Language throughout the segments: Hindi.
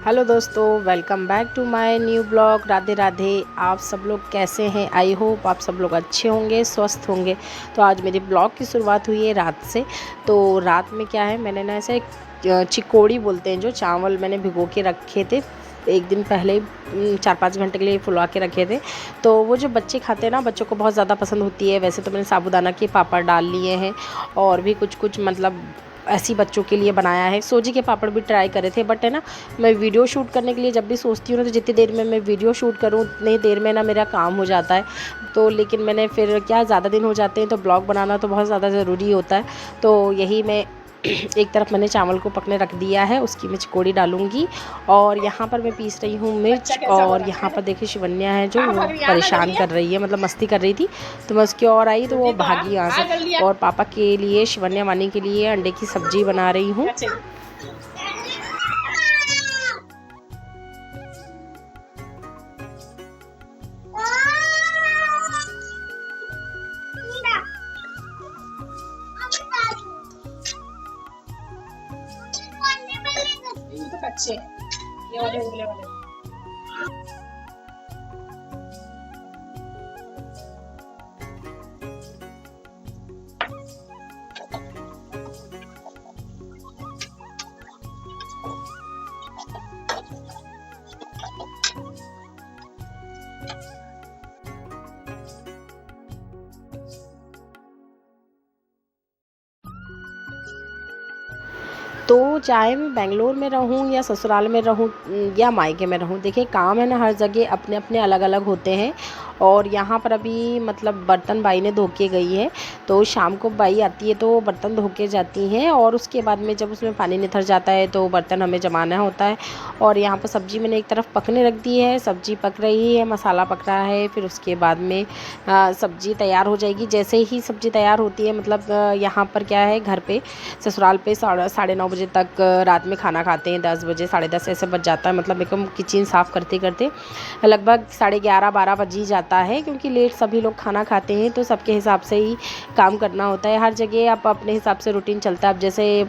हेलो दोस्तों, welcome back to my new blog. Radhe Radhe. आप सब लोग कैसे हैं? आई होप आप सब लोग अच्छे होंगे, स्वस्थ होंगे। तो आज मेरे ब्लॉग की शुरुआत हुई है रात से। तो रात में क्या है, मैंने ना ऐसे चिकोड़ी बोलते हैं जो चावल मैंने भिगो के रखे थे एक दिन पहले, 4-5 घंटे के लिए फुलवा के रखे थे। तो वो जो बच्चे खाते हैं ना, बच्चों को बहुत ज़्यादा पसंद होती है। वैसे तो मैंने साबूदाना के पापड़ डाल लिए हैं और भी कुछ कुछ मतलब ऐसी बच्चों के लिए बनाया है। सूजी के पापड़ भी ट्राई करे थे, बट है ना, मैं वीडियो शूट करने के लिए जब भी सोचती हूँ ना, तो जितनी देर में मैं वीडियो शूट करूँ उतनी देर में ना मेरा काम हो जाता है। तो लेकिन मैंने फिर क्या, ज़्यादा दिन हो जाते हैं तो ब्लॉग बनाना तो बहुत ज़्यादा ज़रूरी होता है। तो यही मैं एक तरफ मैंने चावल को पकने रख दिया है, उसकी मैं चिकोड़ी डालूंगी। और यहाँ पर मैं पीस रही हूँ मिर्च। और यहाँ पर देखिए शिवन्या है जो वो परेशान कर रही है, मतलब मस्ती कर रही थी। तो मैं उसकी और आई तो वो भागी यहाँ से। और पापा के लिए, शिवन्या वानी के लिए अंडे की सब्जी बना रही हूँ। अच्छे ये वाले उंगले वाले। तो चाहे मैं बेंगलोर में रहूं या ससुराल में रहूं या मायके में रहूं, देखिए काम है ना, हर जगह अपने अपने अलग अलग होते हैं। और यहाँ पर अभी मतलब बर्तन बाई ने धो के गई है। तो शाम को बाई आती है तो बर्तन धो के जाती हैं, और उसके बाद में जब उसमें पानी निथर जाता है तो बर्तन हमें जमाना होता है। और यहाँ पर सब्ज़ी मैंने एक तरफ पकने रख दी है, सब्ज़ी पक रही है, मसाला पक रहा है। फिर उसके बाद में सब्ज़ी तैयार हो जाएगी। जैसे ही सब्ज़ी तैयार होती है, मतलब यहाँ पर क्या है, घर पे ससुराल पे 9:30 बजे तक रात में खाना खाते हैं। 10 बजे, 10:30 ऐसे बज जाता है। मतलब एकदम किचन साफ़ करते करते लगभग 11:30-12 बज ही जाता है, क्योंकि लेट सभी लोग खाना खाते हैं। तो सबके हिसाब से ही काम करना होता है। हर जगह आप अपने हिसाब से रूटीन चलता है। अब जैसे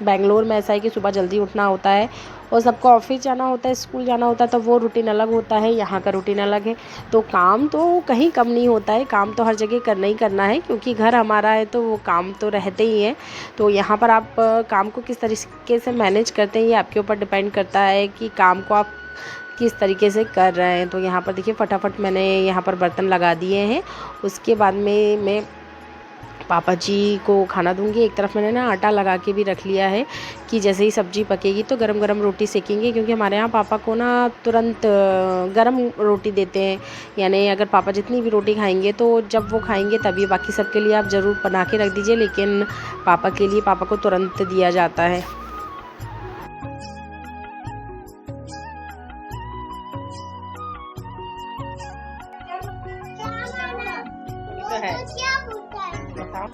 बेंगलोर में ऐसा है कि सुबह जल्दी उठना होता है और सबको ऑफिस जाना होता है, स्कूल जाना होता है, तो वो रूटीन अलग होता है, यहाँ का रूटीन अलग है। तो काम तो कहीं कम नहीं होता है, काम तो हर जगह करना ही करना है, क्योंकि घर हमारा है तो वो काम तो रहते ही हैं। तो यहाँ पर आप काम को किस तरीके से मैनेज करते हैं, ये आपके ऊपर डिपेंड करता है कि काम को आप किस तरीके से कर रहे हैं। तो यहाँ पर देखिए फटाफट मैंने यहाँ पर बर्तन लगा दिए हैं। उसके बाद में मैं पापा जी को खाना दूंगी। एक तरफ मैंने ना आटा लगा के भी रख लिया है कि जैसे ही सब्ज़ी पकेगी तो गरम गरम रोटी सेकेंगे, क्योंकि हमारे यहाँ पापा को ना तुरंत गरम रोटी देते हैं। यानी अगर पापा जितनी भी रोटी खाएंगे तो जब वो खाएंगे तभी, बाकी सबके लिए आप ज़रूर बना के रख दीजिए, लेकिन पापा के लिए, पापा को तुरंत दिया जाता है। तो है। बताओ,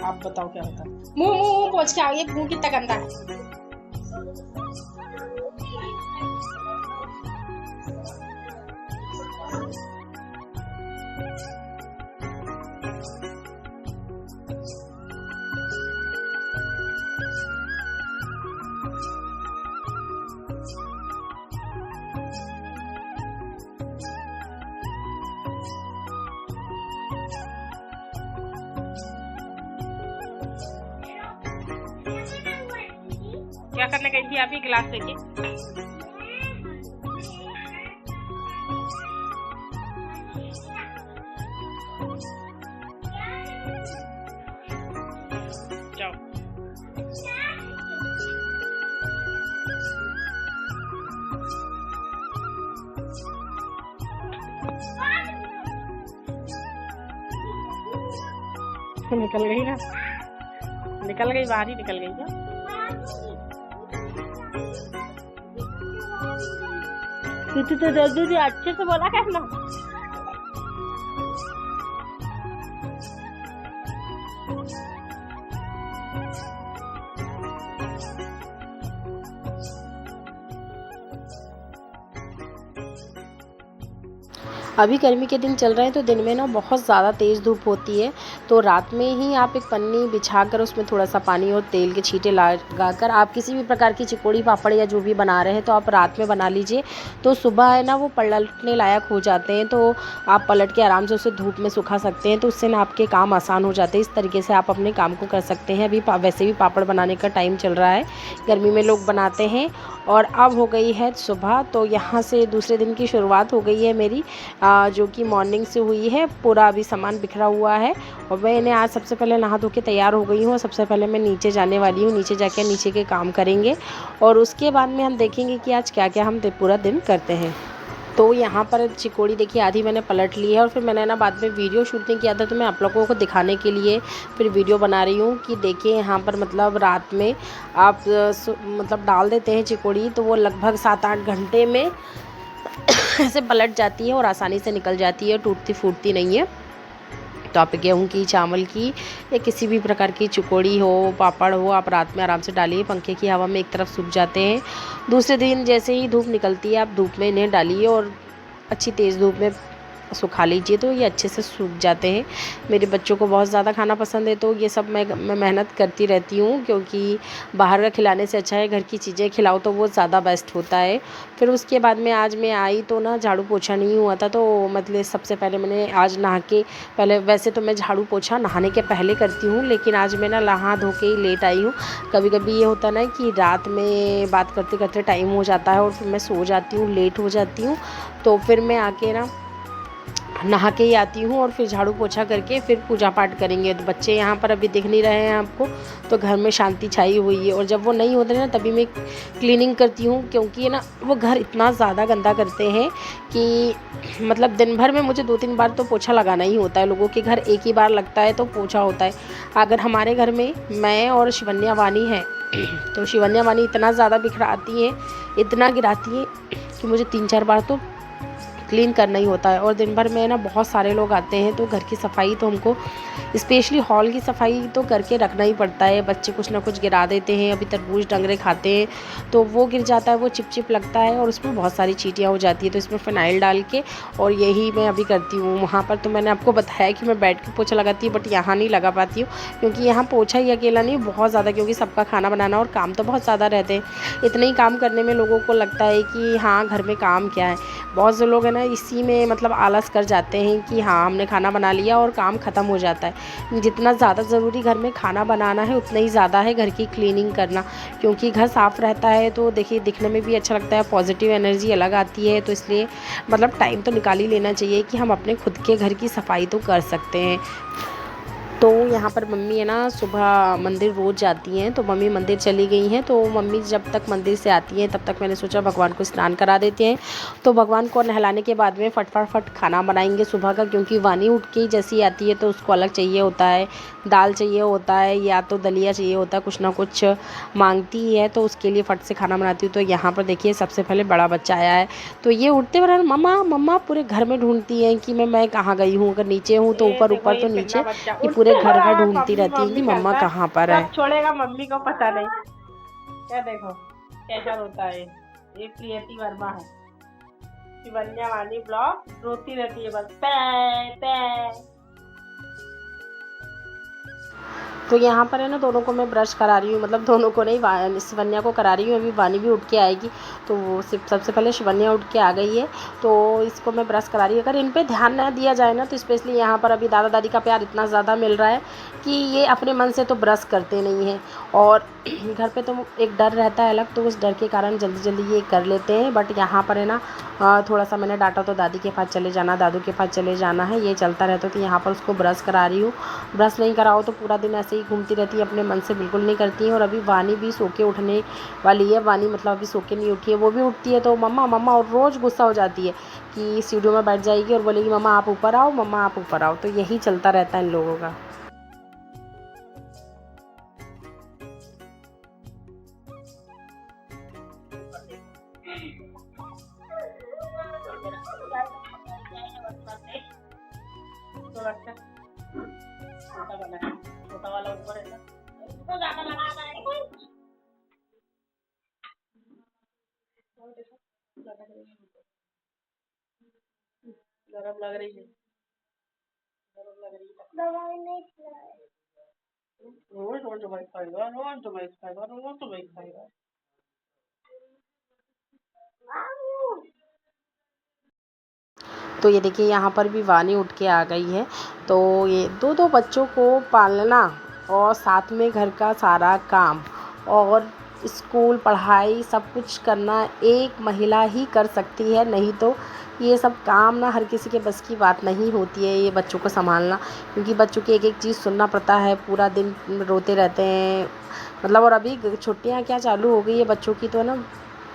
आप बताओ क्या होता है। मुंह मुंह मुंह पोंछ के आओ, ये मुंह कितना गंदा है। क्या करने गई थी आप? ये गिलास लेके जाओ। निकल गई ना, निकल गई, बाहर ही निकल गई क्या? तू तो जल्दी अच्छे से बोला करना। अभी गर्मी के दिन चल रहे हैं तो दिन में ना बहुत ज़्यादा तेज़ धूप होती है, तो रात में ही आप एक पन्नी बिछाकर उसमें थोड़ा-सा पानी और तेल के छींटे लगाकर आप किसी भी प्रकार की चिकोड़ी पापड़ या जो भी बना रहे हैं तो आप रात में बना लीजिए। तो सुबह है ना वो पलटने लायक हो जाते हैं, तो आप पलट के आराम से उसे धूप में सुखा सकते हैं, तो उससे ना आपके काम आसान हो जाते हैं। इस तरीके से आप अपने काम को कर सकते हैं। अभी वैसे भी पापड़ बनाने का टाइम चल रहा है, गर्मी में लोग बनाते हैं। और अब हो गई है सुबह, तो यहाँ से दूसरे दिन की शुरुआत हो गई है मेरी, जो कि मॉर्निंग से हुई है। पूरा अभी सामान बिखरा हुआ है और मैंने आज सबसे पहले नहा धो के तैयार हो गई हूँ और सबसे पहले मैं नीचे जाने वाली हूँ। नीचे जाके नीचे के काम करेंगे और उसके बाद में हम देखेंगे कि आज क्या क्या हम पूरा दिन करते हैं। तो यहाँ पर चिकोड़ी देखिए आधी मैंने पलट ली है और फिर मैंने ना बाद में वीडियो शूट नहीं किया था, तो मैं आप लोगों को दिखाने के लिए फिर वीडियो बना रही हूँ कि देखिए यहाँ पर मतलब रात में आप मतलब डाल देते हैं चिकोड़ी तो वो लगभग 7-8 घंटे में ऐसे पलट जाती है और आसानी से निकल जाती है, टूटती फूटती नहीं है। तो आप गेहूँ की, चावल की या किसी भी प्रकार की चिकोड़ी हो, पापड़ हो, आप रात में आराम से डालिए, पंखे की हवा में एक तरफ सूख जाते हैं। दूसरे दिन जैसे ही धूप निकलती है आप धूप में इन्हें डालिए और अच्छी तेज़ धूप में सुखा लीजिए, तो ये अच्छे से सूख जाते हैं। मेरे बच्चों को बहुत ज़्यादा खाना पसंद है, तो ये सब मैं मेहनत करती रहती हूँ, क्योंकि बाहर का खिलाने से अच्छा है घर की चीज़ें खिलाओ तो वो ज़्यादा बेस्ट होता है। फिर उसके बाद में आज मैं आई तो ना झाड़ू पोछा नहीं हुआ था, तो मतलब सबसे पहले मैंने आज नहा के पहले, वैसे तो मैं झाड़ू पोछा नहाने के पहले करती हूँ, लेकिन आज मैं ना नहा धो के ही लेट आई हूँ। कभी कभी ये होता ना कि रात में बात करते करते टाइम हो जाता है और फिर मैं सो जाती हूँ, लेट हो जाती हूँ, तो फिर मैं आके ना नहा के ही आती हूँ और फिर झाड़ू पोछा करके फिर पूजा पाठ करेंगे। तो बच्चे यहाँ पर अभी दिख नहीं रहे हैं आपको, तो घर में शांति छाई हुई है। और जब वो नहीं होते ना तभी मैं क्लीनिंग करती हूँ, क्योंकि ना वो घर इतना ज़्यादा गंदा करते हैं कि मतलब दिन भर में मुझे 2-3 बार तो पोछा लगाना ही होता है। लोगों के घर एक ही बार लगता है तो पोछा होता है। अगर हमारे घर में मैं और शिवन्या वानी है तो शिवन्या वानी इतना ज़्यादा बिखराती है, इतना गिराती है कि मुझे 3-4 बार तो क्लीन करना ही होता है। और दिन भर में ना बहुत सारे लोग आते हैं, तो घर की सफाई तो हमको, स्पेशली हॉल की सफाई तो करके रखना ही पड़ता है। बच्चे कुछ ना कुछ गिरा देते हैं, अभी तरबूज डंगरे खाते हैं तो वो गिर जाता है, वो चिप चिप लगता है और उसमें बहुत सारी चींटियाँ हो जाती है, तो इसमें फ़िनाइल डाल के और यही मैं अभी करती हूँ। वहाँ पर तो मैंने आपको बताया कि मैं बैठ के पोछा लगाती हूँ, बट यहाँ नहीं लगा पाती हूँ, क्योंकि यहाँ पोछा ही अकेला नहीं, बहुत ज़्यादा, क्योंकि सबका खाना बनाना और काम तो बहुत ज़्यादा रहते हैं। इतने ही काम करने में लोगों को लगता है कि हाँ घर में काम क्या है। बहुत से लोग हैं ना इसी में मतलब आलस कर जाते हैं कि हाँ हमने खाना बना लिया और काम ख़त्म हो जाता है। जितना ज़्यादा ज़रूरी घर में खाना बनाना है उतना ही ज़्यादा है घर की क्लीनिंग करना, क्योंकि घर साफ़ रहता है तो देखिए दिखने में भी अच्छा लगता है, पॉजिटिव एनर्जी अलग आती है। तो इसलिए मतलब टाइम तो निकाल ही लेना चाहिए कि हम अपने खुद के घर की सफाई तो कर सकते हैं। तो यहाँ पर मम्मी है ना सुबह मंदिर रोज़ जाती हैं, तो मम्मी मंदिर चली गई हैं, तो मम्मी जब तक मंदिर से आती हैं तब तक मैंने सोचा भगवान को स्नान करा देते हैं। तो भगवान को नहलाने के बाद में फट खाना बनाएंगे सुबह का, क्योंकि वानी उठ के जैसी आती है तो उसको अलग चाहिए होता है, दाल चाहिए होता है या तो दलिया चाहिए होता है, कुछ ना कुछ मांगती है, तो उसके लिए फट से खाना बनाती हूँ। तो यहाँ पर देखिए सबसे पहले बड़ा बच्चा आया है, तो ये उठते बार मम्मा मम्मा पूरे घर में ढूंढती है कि मैं कहाँ गई हूँ, अगर नीचे हूँ तो ये ऊपर, देखो ऊपर तो ये नीचे, कितना बच्चा ये पूरे उठते घर भर बराबर ढूंढती मम्मी रहती है कि मम्मी मम्मा करता है, कहाँ पर है। कब छोड़ेगा मम्मी को पता नहीं। क्या देखो कैसा रोता है, ये प्रियति वर्मा है। शिवन्या वाली ब्लॉग रोती रहती है बस पै पै। तो यहाँ पर है ना दोनों को मैं ब्रश करा रही हूँ, मतलब दोनों को नहीं, शिवन्या को करा रही हूँ। अभी वानी भी उठ के आएगी, तो वो सबसे पहले शिवन्या उठ के आ गई है, तो इसको मैं ब्रश करा रही हूँ। अगर इन पे ध्यान ना दिया जाए ना तो स्पेशली यहाँ पर अभी दादा दादी का प्यार इतना ज़्यादा मिल रहा है कि ये अपने मन से तो ब्रश करते नहीं हैं। और घर पे तो एक डर रहता है अलग, तो उस डर के कारण जल्दी जल्दी ये कर लेते हैं। बट यहाँ पर है ना थोड़ा सा मैंने डांटा, तो दादी के पास चले जाना, दादू के पास चले जाना है, ये चलता रहता है। तो यहाँ पर उसको ब्रश करा रही हूँ। ब्रश नहीं कराओ तो पूरा दिन ऐसे ही घूमती रहती है, अपने मन से बिल्कुल नहीं करती है। और अभी वानी भी सो के उठने वाली है, वानी मतलब अभी सो के नहीं उठी है, वो भी उठती है तो मम्मा मम्मा और रोज़ गुस्सा हो जाती है कि सीढ़ियों में बैठ जाएगी और बोलेगी मम्मा आप ऊपर आओ, मम्मा आप ऊपर आओ। तो यही चलता रहता है इन लोगों का। तो लगता है छोटा वाला है, छोटा वाला ऊपर है ना, उसको ज्यादा लगाना है कोई। और देखो ज्यादा करेंगे। गरम लग रही है, गरम लग रही है। दवाई नहीं खिलाए। रोज रोज दवाई खाएगा, रोज दवाई खाएगा, रोज दवाई खाएगा। तो ये देखिए यहाँ पर भी वानी उठ के आ गई है। तो ये दो दो बच्चों को पालना और साथ में घर का सारा काम और स्कूल पढ़ाई सब कुछ करना एक महिला ही कर सकती है, नहीं तो ये सब काम ना हर किसी के बस की बात नहीं होती है ये बच्चों को संभालना, क्योंकि बच्चों की एक एक चीज़ सुनना पड़ता है, पूरा दिन रोते रहते हैं मतलब। और अभी छुट्टियाँ क्या चालू हो गई है बच्चों की, तो ना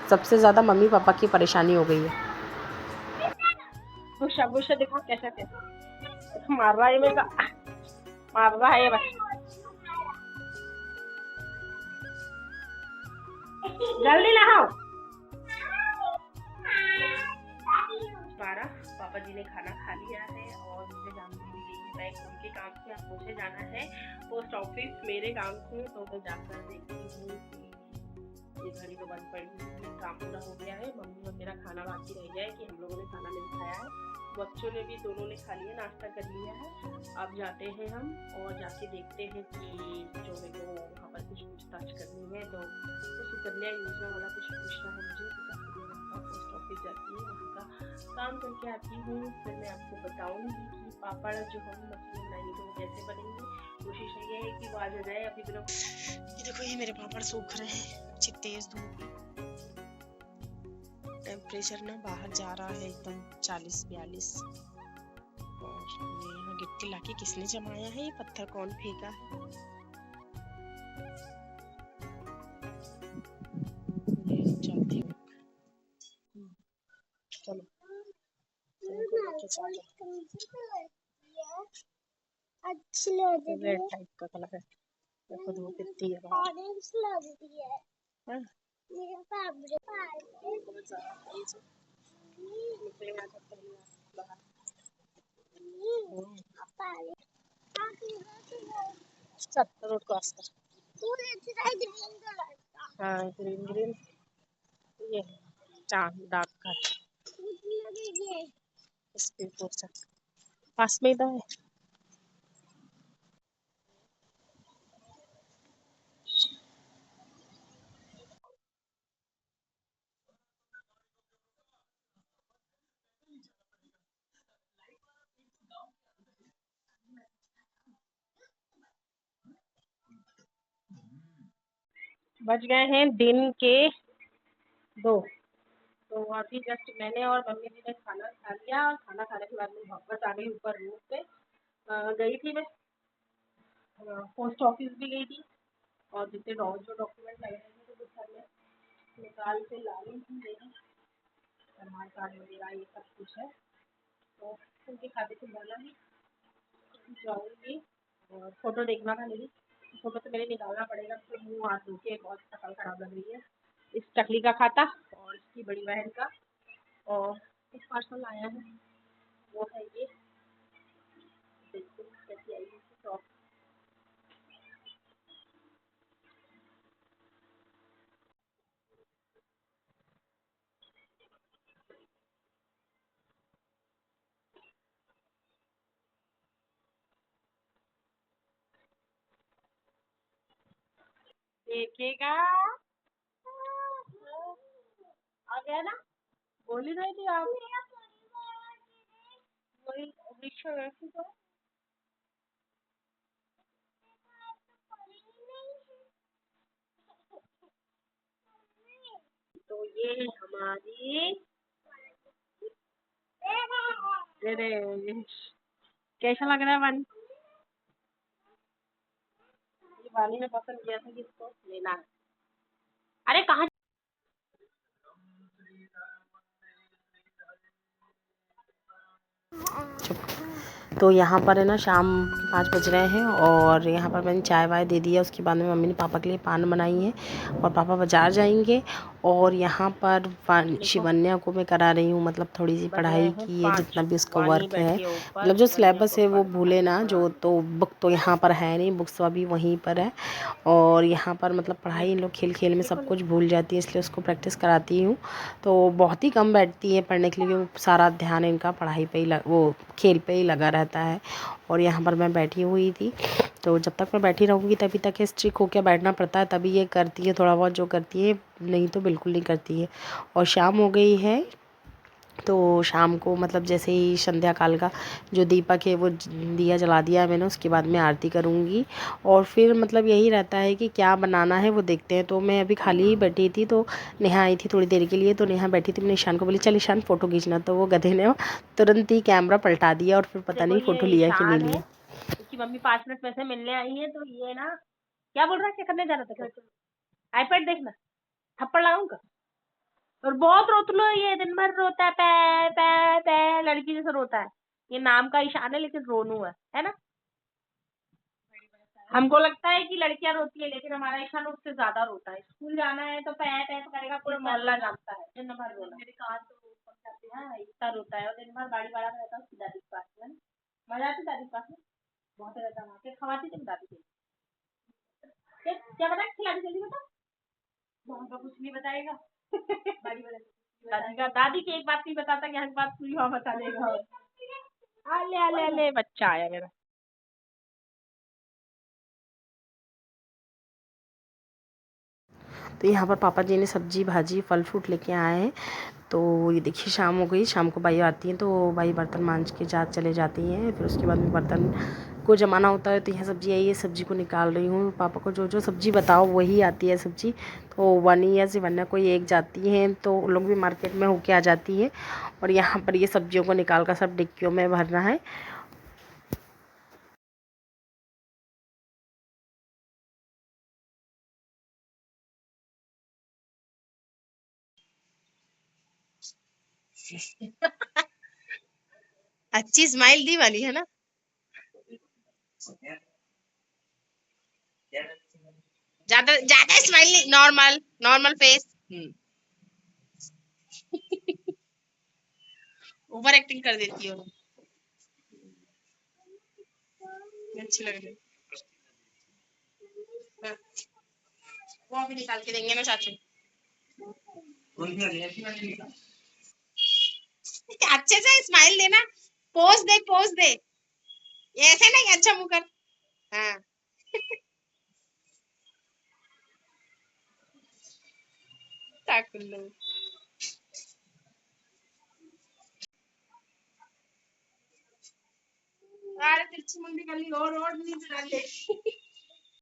सबसे ज़्यादा मम्मी पापा की परेशानी हो गई है। गुस्सा गुस्सा दिखा कैसा कैसा मार रहा है मेरा, मार रहा है बस। जल्दी नहाओ। 12 पापा जी ने खाना खा लिया है और मुझे जाने दी गई है बैंक। उनके काम से अब मुझे जाना है पोस्ट ऑफिस, मेरे काम से। तो मैं जाकर देखती हूँ कि ये घड़ी तो बंद पड़ी है, काम पूरा हो गया है। मम्मी और मेरा खाना बाकी रह गया है कि हम लोगों ने खाना नहीं खाया है। बच्चों ने भी दोनों ने खा लिया, नाश्ता कर लिया है। अब जाते हैं हम और जाके देखते हैं कि जो मेरे को वहाँ पर कुछ पूछताछ करनी है, तो सुकन्या योजना वाला कुछ पूछना है मुझे। तो जाके मैं पोस्ट ऑफिस जाती हूँ, वहाँ का काम करके आती हूँ। फिर मैं आपको बताऊँगी कि पापड़ जो हम मछली बनाएंगे तो कैसे बनेंगे। कोशिश ये है कि वो आज आ जाए। अभी बिना ये देखो, ये मेरे पापड़ सूख रहे हैं, अच्छी तेज धूप। टेम्परेचर ना बाहर जा रहा है एकदम 40-42। और ये यहाँ गिट्टी लाके किसने जमाया है, ये पत्थर कौन फेंका है। ये चलती हूँ, चलो अच्छी लग रही है। रेड टाइप का कलर है, देखो धूप कितनी है बाहर। ऑरेंज लग रही है। हाँ? मेरा फेवरेट बहुत ज़्यादा तेज है। निकलेगा तो पहले बाहर। सत्तर रोड क्रॉस कर। हाँ ग्रीन ग्रीन, ये चांद डार्क घर स्पीड पोस्ट पास में इधर है। बज गए हैं दिन के 2। तो अभी जस्ट मैंने और मम्मी जी ने खाना खा लिया और खाना खाने के बाद में वापस आ गई ऊपर रूम पे। गई थी मैं पोस्ट ऑफिस भी गई थी और जितने जो डॉक्यूमेंट लगे थे तो सब मैं निकाल के लाई थी। मेरी आधार कार्ड वगैरह ये सब कुछ है, तो उनके खाते से डाला ही जाऊँगी। और फोटो देखना था मेरी, फोटो तो मेरे निकालना पड़ेगा, तो मुँह हाथ धो के बहुत शक्ल खराब लग रही है। इस टकली का खाता और इसकी बड़ी बहन का, और कुछ पार्सल आया है वो है ये, देखते हैं कैसी आएगी टॉप। देखेगा आ गया ना, बोल ही रही थी आप। वही रिक्शा वैसी तो ये है हमारी। अरे कैसा लग रहा है वानी? ये वानी ने पसंद किया था कि इसको लेना है। अरे कहाँ तो यहाँ पर है ना शाम के 5 बज रहे हैं और यहाँ पर मैंने चाय वाय दे दिया। उसके बाद में मम्मी ने पापा के लिए पान बनाई है और पापा बाज़ार जाएंगे। और यहाँ पर शिवन्या को मैं करा रही हूँ मतलब थोड़ी सी पढ़ाई की है, जितना भी उसका वर्क है मतलब जो सिलेबस है वो भूले ना जो। तो बुक तो यहाँ पर है नहीं, बुक्स अभी वहीं पर है। और यहाँ पर मतलब पढ़ाई इन लोग खेल खेल में सब कुछ भूल जाती है, इसलिए उसको प्रैक्टिस कराती हूँ। तो बहुत ही कम बैठती है पढ़ने के लिए, क्योंकि सारा ध्यान इनका पढ़ाई पे ही वो खेल पे ही लगा रहता है। और यहाँ पर मैं बैठी हुई थी, तो जब तक मैं बैठी रहूँगी तभी तक स्ट्रिक होकर बैठना पड़ता है, तभी ये करती है थोड़ा बहुत जो करती है, नहीं तो बिल्कुल नहीं करती है। और शाम हो गई है, तो शाम को मतलब जैसे ही संध्या काल का जो दीपक है वो दिया जला दिया है मैंने, उसके बाद मैं आरती करूँगी। और फिर मतलब यही रहता है कि क्या बनाना है वो देखते हैं। तो मैं अभी खाली ही बैठी थी, तो नेहा आई थी थोड़ी देर के लिए, तो नेहा बैठी थी, मैंने ईशान को बोली चल ईशान फ़ोटो खींचना, तो वो गधे ने तुरंत ही कैमरा पलटा दिया और फिर पता नहीं फ़ोटो लिया कि नहीं लिया। उसकी मम्मी 5 मिनट में से मिलने आई है, तो ये ना क्या बोल रहा है, क्या करने जा रहा था, आईपैड देखना, थप्पड़ लगाऊंगा। और बहुत रोतलो है ये, दिन भर रोता है, पै पै पै, लड़की जैसा रोता है। ये नाम का ईशान है लेकिन रोनू है ना। हमको लगता है कि लड़कियां रोती है, लेकिन हमारा ईशान उससे ज्यादा रोता है। स्कूल जाना है तो पै पै करेगा, पूरा मोहल्ला जानता है। दिन भर रोना, मेरे कान तो पक जाते हैं, इतना रोता है। और दिन भर गाड़ी वाला रहता है उसकी दादी के पास में। मजा आती दादी के पास में, बहुत ज्यादा वहाँ के खवाती थी दादी के। क्या बता, खिला जल्दी बता। हमको कुछ नहीं बताएगा। दादी की एक बात नहीं बताता कि हर बात पूरी वहाँ बता देगा। आले आले आले बच्चा आया मेरा। तो यहाँ पर पापा जी ने सब्जी भाजी फल फ्रूट लेके आए हैं। तो ये देखिए शाम हो गई, शाम को बाई आती हैं तो बाई बर्तन मांज के चले जाती हैं। फिर उसके बाद में बर्तन को जमाना होता है। तो यहाँ सब्जी आई है, सब्जी को निकाल रही हूँ। पापा को जो जो सब्जी बताओ वही आती है सब्जी। तो वनी या सिवन्या कोई एक जाती हैं तो उन लोग भी मार्केट में होके आ जाती है। और यहाँ पर ये सब्जियों को निकाल कर सब डिक्कियों में भरना है। अच्छी स्माइल दी वाली है ना, ज्यादा ज्यादा स्माइल नहीं, normal normal face. Over acting कर देती हो, अच्छी लग रही है। वो अभी निकाल के देंगे ना चाचू। अच्छे से स्माइल देना, पोज दे पोज दे, ऐसे नहीं, अच्छा मुंह कर। हाँ, ताकुल्लू। अरे तिरछी मुंडी कर ली, और नीचे डाल दे।